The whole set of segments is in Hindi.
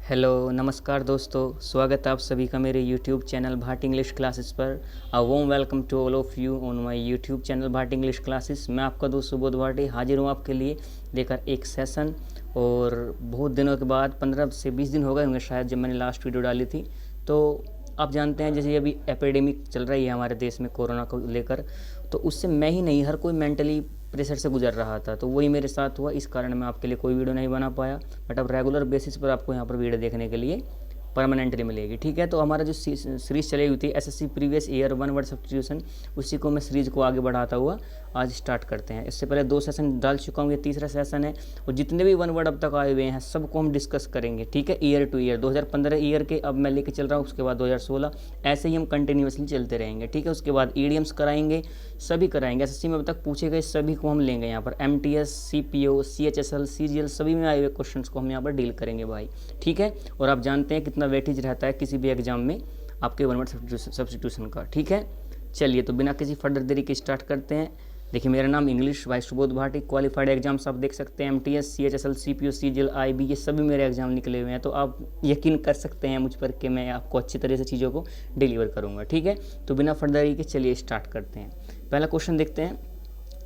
हेलो नमस्कार दोस्तों, स्वागत है आप सभी का मेरे YouTube channel Bhat English classes पर। A warm welcome to all of you on my YouTube channel Bhat English classes. मैं आपका दोस्त सुबोध भाटी हाजिर हूँ आपके लिए लेकर एक सेशन। और बहुत दिनों के बाद 15 से 20 दिन हो गए होंगे शायद जब मैंने लास्ट वीडियो डाली थी। तो आप जानते हैं जैसे अभी एपिडेमिक चल रही है हमारे देश में कोरोना को लेकर, तो उससे मैं ही नहीं हर कोई मेंटली प्रेशर से गुजर रहा था। तो वही मेरे साथ हुआ, इस कारण मैं आपके लिए कोई वीडियो नहीं बना पाया। बट अब रेगुलर बेसिस पर आपको यहाँ पर वीडियो देखने के लिए परमानेंटली मिलेगी। ठीक है, तो हमारा जो सीरीज़ चली हुई थी SSC previous year one word substitution, उसी को मैं सीरीज़ को आगे बढ़ाता हुआ आज स्टार्ट करते हैं। इससे पहले 2 सेशन डाल चुका हूँ, ये तीसरा सेशन है। और जितने भी वन वर्ड अब तक आए हुए हैं सबको हम डिस्कस करेंगे। ठीक है, ईयर टू ईयर 2015 ईयर के अब मैं लेके चल रहा हूँ, उसके बाद 2016, ऐसे ही हम कंटिन्यूसली चलते रहेंगे। ठीक है, उसके बाद ईडीएम्स कराएंगे, सभी कराएंगे। एसएससी में अब तक पूछे गए सभी को हम लेंगे यहाँ पर। एमटीएस, सीपीओ, सीएचएसएल, सीजीएल सभी में आए हुए क्वेश्चंस को हम यहाँ पर डील करेंगे भाई। ठीक है, और आप जानते हैं कितना वेटेज रहता है किसी भी एग्जाम में आपके वन वर्ड सब्स्टिट्यूशन का। ठीक है, चलिए तो बिना किसी फर्दर देरी के स्टार्ट करते हैं। देखिए मेरा नाम इंग्लिश भाई सुबोध भाटी, क्वालिफाइड एग्जाम्स आप देख सकते हैं, MTS, CHSL, CPO, CGL, IB, ये सभी मेरे एग्जाम निकले हुए हैं। तो आप यकीन कर सकते हैं मुझ पर कि मैं आपको अच्छी तरह से चीज़ों को डिलीवर करूँगा। ठीक है, तो बिना फर्दर देरी के चलिए स्टार्ट करते हैं। पहला क्वेश्चन देखते हैं।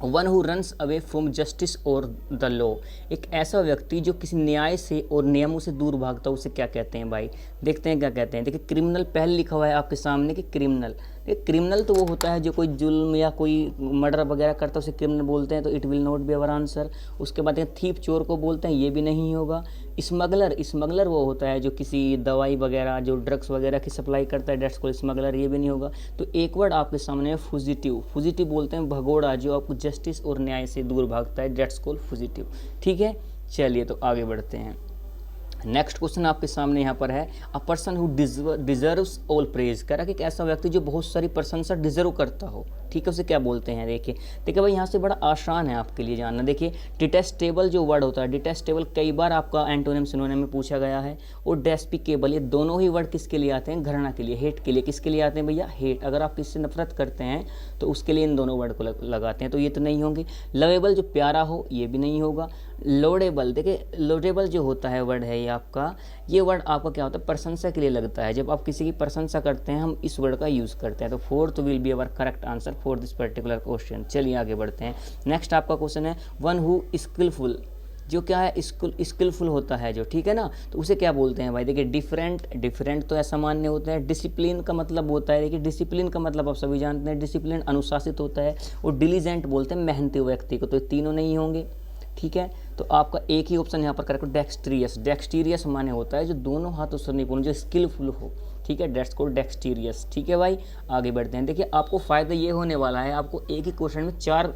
One who runs away from justice और द लॉ, एक ऐसा व्यक्ति जो किसी न्याय से और नियमों से दूर भागता है, उसे क्या कहते हैं भाई? देखते हैं क्या कहते हैं। देखिए क्रिमिनल पहले लिखा हुआ है आपके सामने कि क्रिमिनल। क्रिमिनल तो वो होता है जो कोई जुल्म या कोई मर्डर वगैरह करता है, उसे क्रिमिनल बोलते हैं। तो it will not be our answer. उसके बाद थीप, चोर को बोलते हैं, ये भी नहीं होगा। स्मगलर, स्मगलर वो होता है जो किसी दवाई वगैरह, जो ड्रग्स वगैरह की सप्लाई करता है, डेट्स को स्मगलर, ये भी नहीं होगा। तो एक वर्ड आपके सामने है फुजिटिव। फुजिटिव बोलते हैं भगोड़ा, जो आपको जस्टिस और न्याय से दूर भागता है, डेट्स कॉल्ड फुजिटिव। ठीक है, चलिए तो आगे बढ़ते हैं। नेक्स्ट क्वेश्चन आपके सामने यहाँ पर है, a person who deserves all praise. कह रहा है कि एक ऐसा व्यक्ति जो बहुत सारी प्रशंसा डिजर्व करता हो। ठीक है, उसे क्या बोलते हैं? देखिए भाई यहाँ से बड़ा आसान है आपके लिए जानना। देखिए डिटेस्टेबल जो वर्ड होता है, डिटेस्टेबल कई बार आपका एंटोनिम सिनोनिम में पूछा गया है। और डेस्पिकेबल, ये दोनों ही वर्ड किसके लिए आते हैं? घृणा के लिए, हेट के लिए। किसके लिए आते हैं भैया? हेट। अगर आप किससे नफरत करते हैं तो उसके लिए इन दोनों वर्ड को लगाते हैं, तो ये तो नहीं होंगे। लवेबल जो प्यारा हो, ये भी नहीं होगा। लोडेबल, देखिए लोडेबल जो होता है वर्ड है ये आपका, ये वर्ड आपका क्या होता है? प्रशंसा के लिए लगता है। जब आप किसी की प्रशंसा करते हैं हम इस वर्ड का यूज़ करते हैं। तो fourth will be our correct answer for this particular question. चलिए आगे बढ़ते हैं। नेक्स्ट आपका क्वेश्चन है, वन हु स्किलफुल, जो क्या है? स्किलफुल होता है जो, ठीक है ना, तो उसे क्या बोलते हैं भाई? देखिए डिफरेंट तो असामान्य होता है। डिसिप्लिन का मतलब होता है, देखिए डिसिप्लिन का मतलब आप सभी जानते हैं, डिसिप्लिन अनुशासित होता है। और डिलीजेंट बोलते हैं मेहनती व्यक्ति को। तो तीनों नहीं होंगे। ठीक है, तो आपका एक ही ऑप्शन यहाँ पर करेक्ट, डेक्सटीरियस। डेक्सटीरियस माने होता है जो दोनों हाथों से निपुण, जो स्किलफुल हो। ठीक है, डेट्स को डेक्सटीरियस। ठीक है भाई, आगे बढ़ते हैं। देखिए आपको फ़ायदा ये होने वाला है, आपको एक ही क्वेश्चन में 4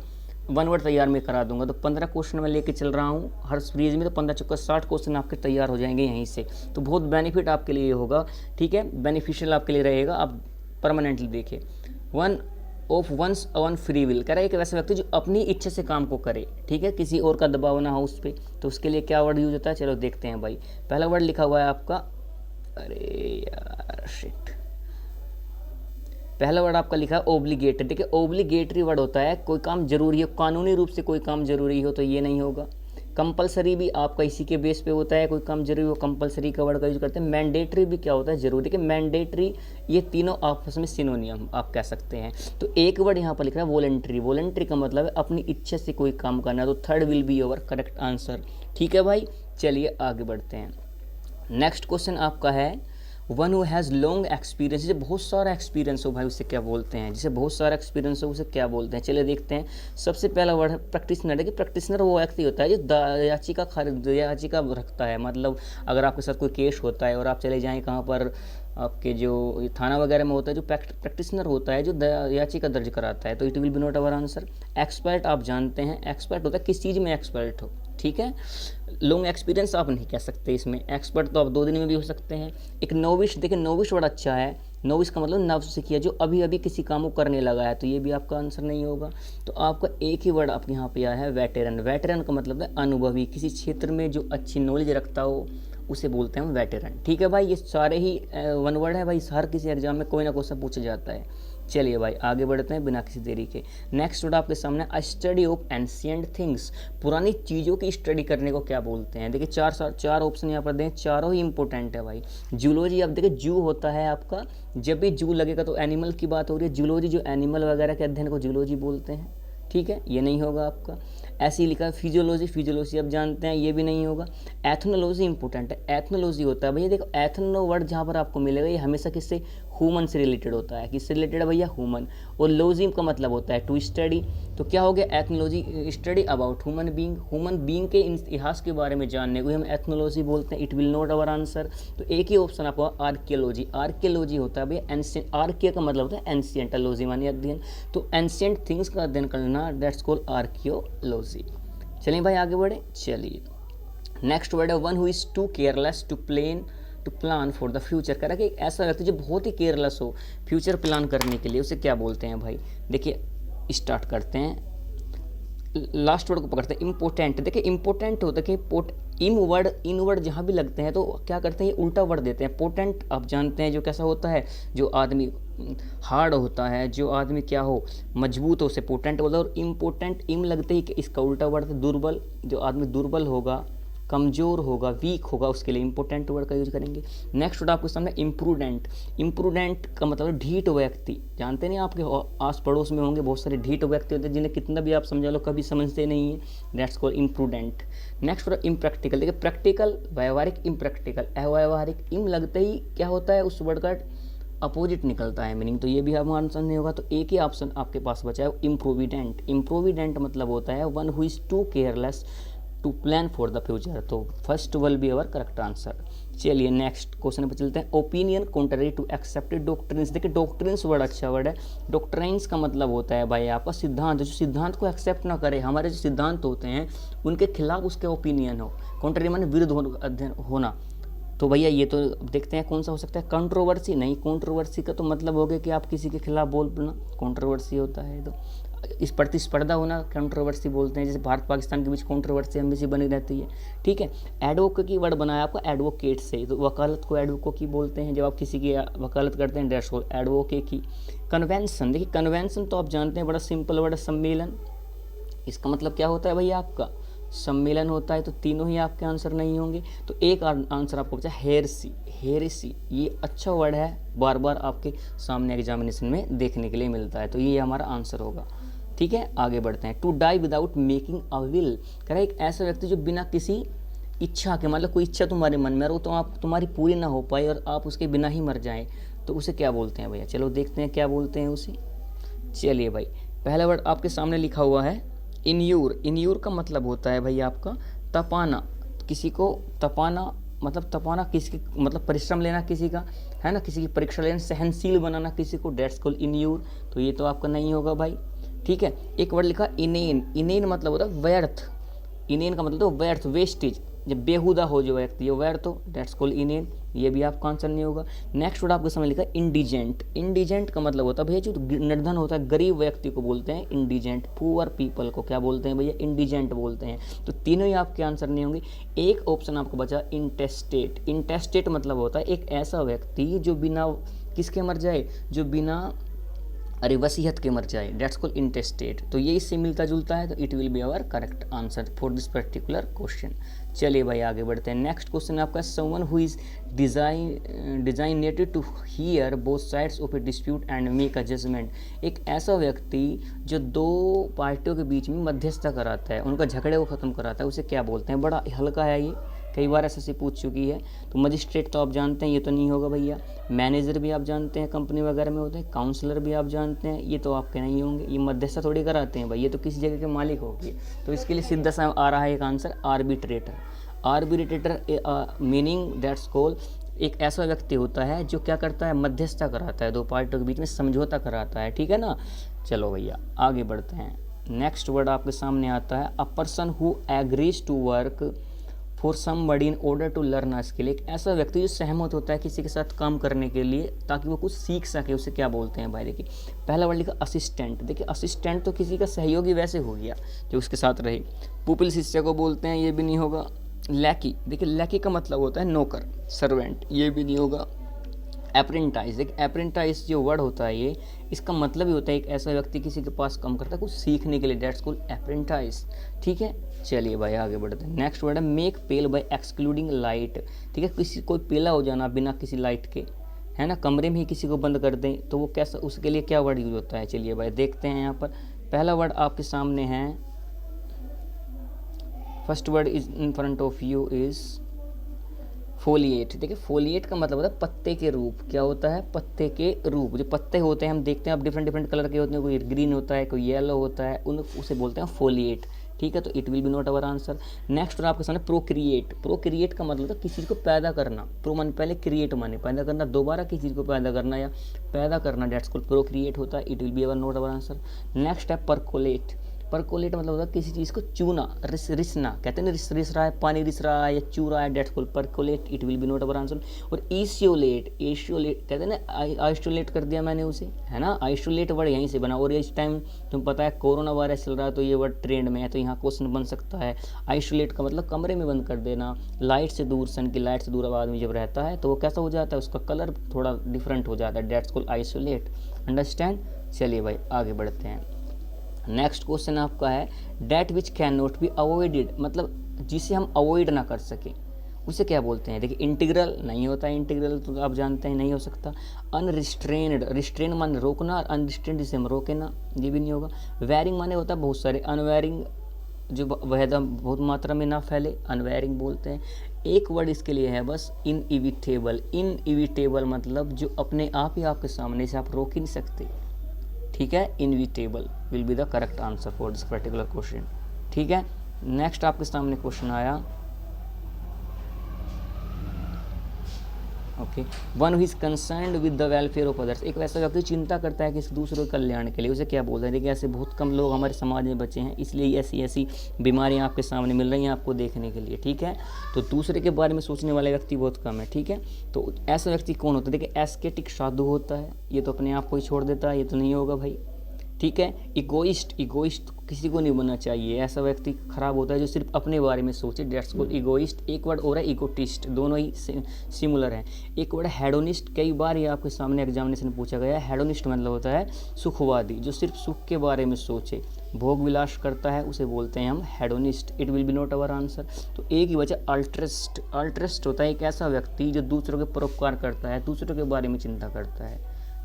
वन वर्ड तैयार में करा दूंगा। तो 15 क्वेश्चन मैं लेके चल रहा हूँ हर सीरीज में, तो 15 चक्कर 60 क्वेश्चन आपके तैयार हो जाएंगे यहीं से। तो बहुत बेनिफिट आपके लिए होगा। ठीक है, बेनिफिशियल आपके लिए रहेगा, आप परमानेंटली देखिए। One of one's own free will, कह रहा है एक वैसा व्यक्ति जो अपनी इच्छा से काम को करे। ठीक है, किसी और का दबाव ना हो उस पर। तो उसके लिए क्या वर्ड यूज होता है? चलो देखते हैं भाई। पहला वर्ड लिखा हुआ है आपका, अरे यार शिट, पहला वर्ड आपका लिखा है ओब्लिगेटरी। देखिए ओब्लिगेटरी वर्ड होता है कोई काम जरूरी हो, कानूनी रूप से कोई काम जरूरी हो, तो ये नहीं होगा। कंपलसरी भी आपका इसी के बेस पे होता है, कोई काम जरूरी हो, कंपलसरी का वर्ड का यूज करते हैं। मैंडेटरी भी क्या होता है? जरूरी। कि मैंडेटरी, ये तीनों आपस में सिनोनियम आप कह सकते हैं। तो एक वर्ड यहाँ पर लिख रहा है वॉलंटरी। वॉलंटरी का मतलब है अपनी इच्छा से कोई काम करना। तो third will be your correct answer. ठीक है भाई, चलिए आगे बढ़ते हैं। नेक्स्ट क्वेश्चन आपका है, one who has long experience, जिसे बहुत सारा एक्सपीरियंस हो भाई उसे क्या बोलते हैं? जिसे बहुत सारा एक्सपीरियंस हो उसे क्या बोलते हैं? चलिए देखते हैं। सबसे पहला वर्ड है प्रैक्टिशनर। कि प्रैक्टिशनर वो व्यक्ति होता है जो याचिका रखता है। मतलब अगर आपके साथ कोई केस होता है और आप चले जाएँ कहाँ पर, आपके जो थाना वगैरह में होता है, जो प्रैक्टिशनर होता है जो याचिका दर्ज कराता है। तो it will be not our answer. Expert आप जानते हैं, एक्सपर्ट होता है किस चीज़ में एक्सपर्ट हो। ठीक है, लॉन्ग एक्सपीरियंस आप नहीं कह सकते इसमें। एक्सपर्ट तो आप 2 दिन में भी हो सकते हैं। एक नोविश, देखिए नोविश बड़ा अच्छा है। नोविश का मतलब नव सीखिए, जो अभी अभी किसी काम को करने लगा है। तो ये भी आपका आंसर नहीं होगा। तो आपका एक ही वर्ड आपके यहाँ पे आया है वेटेरन। वेटेरन का मतलब है अनुभवी, किसी क्षेत्र में जो अच्छी नॉलेज रखता हो उसे बोलते हैं हम वेटेरन। ठीक है भाई, ये सारे ही वन वर्ड है भाई, हर किसी एग्जाम में कोई ना कोई सा पूछा जाता है। चलिए भाई आगे बढ़ते हैं बिना किसी देरी के। नेक्स्ट वर्ड आपके सामने अ स्टडी ऑफ एंशियंट थिंग्स, पुरानी चीज़ों की स्टडी करने को क्या बोलते हैं। देखिए चार ऑप्शन यहाँ पर दें, चारों ही इंपॉर्टेंट है भाई। जूलॉजी, अब देखिए जू होता है आपका, जब भी जू लगेगा तो एनिमल की बात हो रही है, जूलॉजी जो एनिमल वगैरह के अध्ययन को जूलॉजी बोलते हैं, ठीक है, ये नहीं होगा आपका। ऐसे ही लिखा है फिजियोलॉजी, फिजियोलॉजी अब जानते हैं, ये भी नहीं होगा। एथनोलॉजी इंपॉर्टेंट है, एथनोलॉजी होता है भैया, देखो एथनो वर्ड जहाँ पर आपको मिलेगा ये हमेशा किससे, ह्यूमन से रिलेटेड होता है। किससे रिलेटेड है भैया, ह्यूमन। और लॉजी का मतलब होता है टू स्टडी, तो क्या हो गया ethnology, study about human being, human being के इतिहास के बारे में जानने को हम एथनोलॉजी बोलते हैं। It will not our answer, तो एक ही ऑप्शन आपको आर्कियोलॉजी, आर्कियोलॉजी होता है भैया एंशिएंट, आर्किया का मतलब होता है एंशिएंट, लॉजी मानी अध्ययन, तो एंशिएंट थिंग्स का अध्ययन करना दैट्स कॉल्ड आर्कियोलॉजी। चलिए भाई आगे बढ़े। चलिए नेक्स्ट वर्ड है one who is too careless to plan for the future. कह रहा है कि ऐसा व्यक्ति जो बहुत ही केयरलेस हो फ्यूचर प्लान करने के लिए, उसे क्या बोलते हैं भाई। देखिए स्टार्ट करते हैं, लास्ट वर्ड को पकड़ते हैं, इम्पोर्टेंट। देखिए इम्पोर्टेंट होता है कि इन वर्ड जहाँ भी लगते हैं तो क्या करते हैं, ये उल्टा वर्ड देते हैं। पोटेंट आप जानते हैं जो कैसा होता है, जो आदमी हार्ड होता है, जो आदमी क्या हो मजबूत हो उसे पोटेंट बोलता है। और इम्पोर्टेंट इम लगते ही कि इसका उल्टा वर्ड है दुर्बल, जो आदमी दुर्बल होगा, कमज़ोर होगा, वीक होगा, उसके लिए इंपॉर्टेंट वर्ड का यूज करेंगे। नेक्स्ट वर्ड आपके सामने इम्प्रूडेंट, इम्प्रूडेंट का मतलब ढीठ व्यक्ति। जानते नहीं आपके आस पड़ोस में होंगे बहुत सारे ढीठ व्यक्ति होते हैं जिन्हें कितना भी आप समझा लो कभी समझते नहीं है, that's called imprudent. Next word impractical, देखिए प्रैक्टिकल व्यवहारिक, इम्प्रैक्टिकल अव्यवहारिक। इम लगते ही क्या होता है उस वर्ड का अपोजिट निकलता है मीनिंग, तो ये भी हमारा आंसर नहीं होगा। तो एक ही ऑप्शन आपके पास बचा है इम्प्रोविडेंट। इम्प्रोविडेंट मतलब होता है one who is too careless to plan for the future, तो first will be our correct answer. चलिए नेक्स्ट क्वेश्चन पर चलते हैं। Opinion contrary to accepted doctrines, देखिए डॉक्ट्रिन्स वर्ड अच्छा वर्ड है। डॉक्ट्राइन्स का मतलब होता है भाई आपका सिद्धांत, जो सिद्धांत को एक्सेप्ट ना करे, हमारे जो सिद्धांत होते हैं उनके खिलाफ उसके ओपिनियन हो। कॉन्ट्ररी माने विरुद्ध अध्ययन होना, तो भैया ये तो देखते हैं कौन सा हो सकता है। कंट्रोवर्सी नहीं, कंट्रोवर्सी का तो मतलब हो गया कि आप किसी के खिलाफ बोलना, कंट्रोवर्सी होता है। तो इस प्रतिस्पर्धा होना कंट्रोवर्सी बोलते हैं, जैसे भारत पाकिस्तान के बीच कंट्रोवर्सी हमेशा बनी रहती है, ठीक है। एडवोकेट वर्ड बनाया आपको एडवोकेट से, तो वकालत को एडवोकेट बोलते हैं, जब आप किसी की वकालत करते हैं दैट्स कॉल्ड एडवोकेट की। कन्वेंशन, देखिए कन्वेंशन तो आप जानते हैं बड़ा सिंपल वर्ड है, सम्मेलन। इसका मतलब क्या होता है भैया आपका सम्मेलन होता है, तो तीनों ही आपके आंसर नहीं होंगे। तो एक आंसर आपको बचा हेरेसी, हेरेसी ये अच्छा वर्ड है, बार बार आपके सामने एग्जामिनेशन में देखने के लिए मिलता है, तो ये हमारा आंसर होगा, ठीक है। आगे बढ़ते हैं। To die without making a will, कह रहा है एक ऐसा व्यक्ति जो बिना किसी इच्छा के, मतलब कोई इच्छा तुम्हारे मन में हो तो आप तुम्हारी पूरी ना हो पाए और आप उसके बिना ही मर जाएं, तो उसे क्या बोलते हैं भैया। चलो देखते हैं क्या बोलते हैं उसे। चलिए भाई पहला वर्ड आपके सामने लिखा हुआ है इन्यूर। इन्यूर का मतलब होता है भाई आपका तपाना, किसी को तपाना, मतलब तपाना किसी मतलब परिश्रम लेना किसी का, है ना, किसी की परीक्षा लेना, सहनशील बनाना किसी को, डेट्स कॉल्ड इन्यूर, तो ये तो आपका नहीं होगा भाई, ठीक है। एक वर्ड लिखा इनेन, इनेन मतलब होता है व्यर्थ, इनेन का मतलब तो व्यर्थ, वेस्टेज, जब बेहुदा हो जो व्यक्ति ये व्यर्थ हो, डेट्स कॉल्ड इनेन, ये भी आपका आंसर नहीं होगा। नेक्स्ट वर्ड आपके सामने लिखा है इंडिजेंट। इंडिजेंट का मतलब होता है भैया जो निर्धन होता है, गरीब व्यक्ति को बोलते हैं इंडिजेंट, पुअर पीपल को क्या बोलते हैं भैया, इंडिजेंट बोलते हैं, तो तीनों ही आपके आंसर नहीं होंगे। एक ऑप्शन आपको बचा इंटेस्टेट। इंटेस्टेट मतलब होता है एक ऐसा व्यक्ति जो बिना किसके मर जाए, जो बिना अरे वसीयत के मर जाए, डेट्स कॉल्ड इंटेस्टेट, तो ये इससे मिलता जुलता है, तो it will be our correct answer for this particular question. चलिए भाई आगे बढ़ते हैं। नेक्स्ट क्वेश्चन आपका someone who is designated to hear both sides of a dispute and make a judgement. एक ऐसा व्यक्ति जो दो पार्टियों के बीच में मध्यस्थता कराता है, उनका झगड़े को ख़त्म कराता है, उसे क्या बोलते हैं। बड़ा हल्का है ये, कई बार ऐसे पूछ चुकी है। तो मजिस्ट्रेट तो आप जानते हैं, ये तो नहीं होगा भैया। मैनेजर भी आप जानते हैं, कंपनी वगैरह में होते हैं। काउंसलर भी आप जानते हैं, ये तो आपके नहीं होंगे। ये मध्यस्थता थोड़ी कराते हैं भाई, ये तो किसी जगह के मालिक होगी। तो इसके लिए सीधा सा आ रहा है एक answer arbitrator. Arbitrator meaning that's called एक ऐसा व्यक्ति होता है जो क्या करता है, मध्यस्थता कराता है, दो पार्टियों के बीच में समझौता कराता है, ठीक है ना। चलो भैया आगे बढ़ते हैं। नेक्स्ट वर्ड आपके सामने आता है a person who agrees to work for somebody in order to learn a skill. एक ऐसा व्यक्ति जो सहमत होता है किसी के साथ काम करने के लिए ताकि वो कुछ सीख सके, उसे क्या बोलते हैं भाई। देखिए पहला वर्ड लिखा असिस्टेंट। देखिए असिस्टेंट तो किसी का सहयोगी वैसे हो गया जो उसके साथ रहे। पुपिल शिष्य को बोलते हैं, ये भी नहीं होगा। लैकी, देखिए लैकी का मतलब होता है नौकर, सर्वेंट, ये भी नहीं होगा। अप्रेंटाइज। देखिए अप्रेंटाइज जो वर्ड होता है ये, इसका मतलब ही होता है एक ऐसा व्यक्ति किसी के पास काम करता है कुछ सीखने के लिए, डेट्स कॉल्ड अप्रेंटाइज। ठीक है, चलिए भाई आगे बढ़ते हैं। नेक्स्ट वर्ड है मेक पेल बाय एक्सक्लूडिंग लाइट। ठीक है, किसी कोई पेला हो जाना बिना किसी लाइट के, है ना, कमरे में ही किसी को बंद कर दें तो वो कैसा, उसके लिए क्या वर्ड यूज होता है, चलिए भाई देखते हैं। यहाँ पर पहला वर्ड आपके सामने है, first word is in front of you is folate. देखिए फोलिएट का मतलब होता है पत्ते के रूप। क्या होता है, पत्ते के रूप। जो पत्ते होते हैं हम देखते हैं अब डिफरेंट डिफरेंट कलर के होते हैं, कोई ग्रीन होता है, कोई येलो होता है, उसे बोलते हैं फोलिएट। ठीक है, तो it will be not our answer. Next आपके सामने प्रोक्रिएट। प्रोक्रिएट का मतलब होता है किसी चीज़ को पैदा करना। प्रो माने पहले, क्रिएट माने पैदा करना, दोबारा किसी चीज़ को पैदा करना या पैदा करना, डेट्स कॉल्ड प्रोक्रिएट होता है। It will be our not our answer. Next है परकोलेट। परकोलेट मतलब होता है किसी चीज़ को चूना, रिसना, कहते हैं ना, रिस रहा है, पानी रिस रहा है या चू रहा है, that's called percolate. It will be not our answer. और इशियोलेट, इशियोलेट कहते हैं ना, आइसोलेट कर दिया मैंने उसे, है ना, आइसोलेट वर्ड यहीं से बना। और इस टाइम तुम पता है कोरोना वायरस चल रहा है तो ये वर्ड ट्रेंड में है, तो यहाँ क्वेश्चन बन सकता है। आइसोलेट का मतलब कमरे में बंद कर देना, लाइट से दूर, सन की लाइट से दूर आदमी जब रहता है तो वो कैसा हो जाता है, उसका कलर थोड़ा डिफरेंट हो जाता है, डेट्स कॉल्ड आइसोलेट। अंडरस्टैंड। चलिए भाई आगे बढ़ते हैं। नेक्स्ट क्वेश्चन आपका है that which can not be avoided, मतलब जिसे हम अवॉइड ना कर सकें उसे क्या बोलते हैं। देखिए इंटीग्रल नहीं होता है, इंटीग्रल तो आप जानते हैं नहीं हो सकता। अनरिस्ट्रेन्ड, रिस्ट्रेन माने रोकना, और अनरिस्ट्रेन्ड जिसे हम रोके ना, ये भी नहीं होगा। वेयरिंग माने होता है बहुत सारे, अनवेयरिंग जो वह बहुत मात्रा में ना फैले, अनवेयरिंग बोलते हैं। एक वर्ड इसके लिए है बस, इनइविटेबल। इनइविटेबल मतलब जो अपने आप ही आपके सामने से आप रोक ही नहीं सकते। ठीक है, inevitable will be the correct answer for this particular question. ठीक है, नेक्स्ट आपके सामने क्वेश्चन आया, okay, one who is concerned with the welfare of others. एक वैसा व्यक्ति चिंता करता है कि इस दूसरे के कल्याण के लिए, उसे क्या बोलते हैं। देखिए ऐसे बहुत कम लोग हमारे समाज में बचे हैं, इसलिए ऐसी ऐसी बीमारियां आपके सामने मिल रही हैं आपको देखने के लिए। ठीक है, तो दूसरे के बारे में सोचने वाले व्यक्ति बहुत कम है। ठीक है, तो ऐसा व्यक्ति कौन होता है। देखिए एस्केटिक साधु होता है, ये तो अपने आप को ही छोड़ देता है, ये तो नहीं होगा भाई। ठीक है, इगोइस्ट, इगोइस्ट किसी को नहीं बनना चाहिए, ऐसा व्यक्ति खराब होता है जो सिर्फ अपने बारे में सोचे, डेट्स कॉल्ड इगोइस्ट। एक वर्ड और है इगोटिस्ट, दोनों ही सिमिलर हैं। एक वर्ड हेडोनिस्ट, कई बार ये आपके सामने एग्जामिनेशन पूछा गया है। हेडोनिस्ट मतलब होता है सुखवादी, जो सिर्फ सुख के बारे में सोचे, भोग विलास करता है, उसे बोलते हैं हम hedonist. It will be not our answer. तो एक ही वजह अल्ट्रिस्ट। अल्ट्रिस्ट होता है एक ऐसा व्यक्ति जो दूसरों के परोपकार करता है, दूसरों के बारे में चिंता करता है।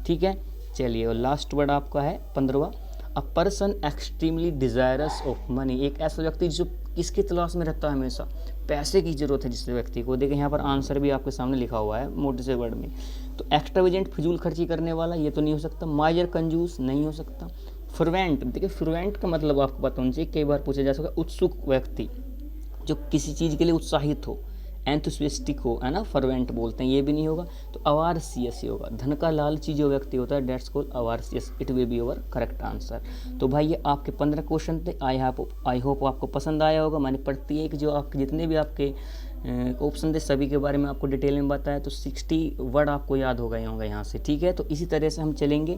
ठीक है, चलिए और लास्ट वर्ड आपका है 15वां, a person extremely desirous of money. एक ऐसा व्यक्ति जो किसकी तलाश में रहता है, हमेशा पैसे की जरूरत है जिस व्यक्ति को। देखिए यहाँ पर आंसर भी आपके सामने लिखा हुआ है मोटे से वर्ड में। तो एक्स्ट्रावेजेंट, फिजूल खर्ची करने वाला, ये तो नहीं हो सकता। माइजर, कंजूस, नहीं हो सकता। फ्रुएंट, देखिए फ्रुएंट का मतलब आपको पता होना चाहिए, कई बार पूछा जा सकता है। उत्सुक व्यक्ति, जो किसी चीज़ के लिए उत्साहित हो, एंथुसियास्टिक हो, है ना, फर्वेंट बोलते हैं, ये भी नहीं होगा। तो अवारसियस ही होगा। धन का लालची जो व्यक्ति होता है, that's called avaricious. It will be your correct answer. तो भाई ये आपके 15 क्वेश्चन थे। आई होप आपको पसंद आया होगा। मैंने प्रत्येक जो आपके जितने भी आपके ऑप्शन थे सभी के बारे में आपको डिटेल में बताया, तो 60 वर्ड आपको याद हो गए होंगे यहाँ से। ठीक है, तो इसी तरह से हम चलेंगे।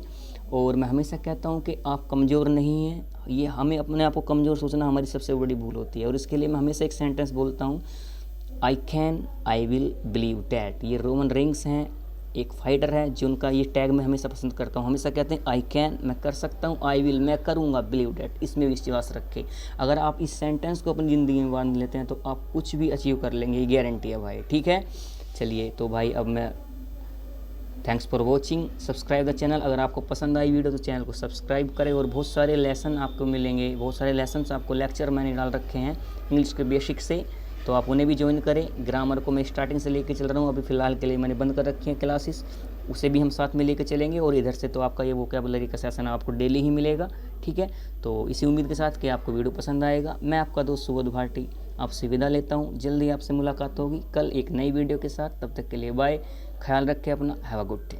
और मैं हमेशा कहता हूँ कि आप कमज़ोर नहीं हैं, ये हमें अपने आप को कमज़ोर सोचना हमारी सबसे बड़ी भूल होती है। और इसके लिए मैं हमेशा एक सेंटेंस बोलता हूँ, I can, I will, believe that. ये रोमन रिंग्स हैं, एक फाइटर है जिनका ये टैग मैं हमेशा पसंद करता हूँ। हमेशा कहते हैं आई कैन, मैं कर सकता हूँ, आई विल, मैं करूँगा, बिलीव डैट, इसमें विश्वास रखें। अगर आप इस सेंटेंस को अपनी ज़िंदगी में बांध लेते हैं तो आप कुछ भी अचीव कर लेंगे, ये गारंटी है भाई। ठीक है, चलिए तो भाई अब मैं thanks for watching, subscribe the channel. अगर आपको पसंद आई वीडियो तो चैनल को सब्सक्राइब करें। और बहुत सारे लेसन आपको मिलेंगे, बहुत सारे लेसन्स आपको लेक्चर मैंने डाल रखे हैं इंग्लिश के बेसिक से, तो आप उन्हें भी ज्वाइन करें। ग्रामर को मैं स्टार्टिंग से लेके चल रहा हूँ, अभी फ़िलहाल के लिए मैंने बंद कर रखी है क्लासेस, उसे भी हम साथ में लेके चलेंगे। और इधर से तो आपका ये वोकैबुलरी का सेशन आपको डेली ही मिलेगा। ठीक है, तो इसी उम्मीद के साथ कि आपको वीडियो पसंद आएगा, मैं आपका दोस्त सुबोध भाटी आपसे विदा लेता हूँ। जल्दी आपसे मुलाकात होगी कल एक नई वीडियो के साथ। तब तक के लिए बाय, ख्याल रखें अपना, हैव अ गुड डे।